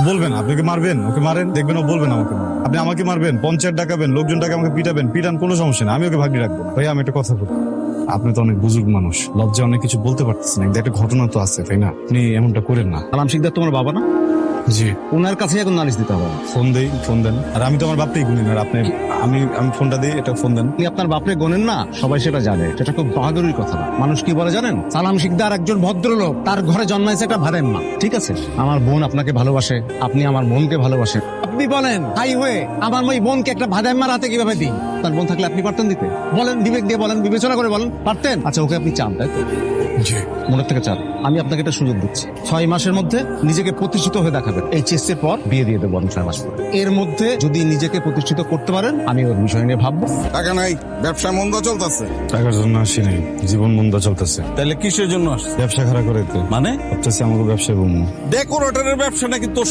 বলবেন আপনি ওকে মারবেন, ওকে মারেন, দেখবেন ও বলবেন আমাকে মারেন। আপনি আমাকে মারবেন, পঞ্চায়েত ডাকাবেন, লোকজনটাকে আমাকে পিটাবেন, পিটান, কোনো সমস্যা না, আমি ওকে ভাগ্নি রাখবো না। ভাই আমি একটা কথা বলি, আপনি তো অনেক বুজুর্গ মানুষ, লজ্জা অনেক কিছু বলতে পারতেছেন, কিন্তু একটা ঘটনা তো আছে তাই না? আপনি এমনটা করেন না। সালাম শিকদার তোমার বাবা না? জি। ওনার কাছে এখন নালিশ দিতে হবে। ফোন দেই, ফোন দেন। আর আমি তো আমার বাপটাই গুনি না, আর আপনি, আমি ফোনটা দিই, এটা ফোন দেন। আপনি আপনার বাপরে গোনেন না, সবাই সেটা জানে, সেটা খুব বাহাদুরির কথা না। মানুষ কি বলে জানেন? সালাম শিকদার একজন ভদ্রলোক, তার ঘরে জন্মাইছে একটা ভাদাইম্মা, ঠিক আছে? আমার বোন আপনাকে ভালোবাসে, আপনি আমার বোনকে ভালোবাসেন। আপনি বলেন হাই হয়ে আমার ওই বোনকে একটা ভাদাইম্মার হাতে কিভাবে দিই? তার বোন থাকলে আপনি পারতেন দিতে? বলেন, বিবেক দিয়ে বলেন, বিবেচনা করে বলেন, পারতেন? আচ্ছা, ওকে আপনি চান, তাই তো? জি। মনের থেকে চান। আমি আপনাকে একটা সুযোগ দিচ্ছি, 6 মাসের মধ্যে নিজেকে প্রতিষ্ঠিত হয়ে দেখাবেন। এইচএস এর পর বিয়ে দিয়ে দেবো আমি 6 মাস পরে। এর মধ্যে যদি নিজেকে প্রতিষ্ঠিত করতে পারেন, আমি ওর বিষয় নিয়ে ভাববো। টাকা নাই, ব্যবসা মন্দ চলতেছে। টাকার জন্য আসি নাই, জীবন মন্দা চলতেছে। তাহলে কিসের জন্য আসছে? ব্যবসা খারাপ করে তো মানে ভাবতেছি আমাকে ব্যবসায় বলবো। ডেকোরেটরের ব্যবসা নাকি তোর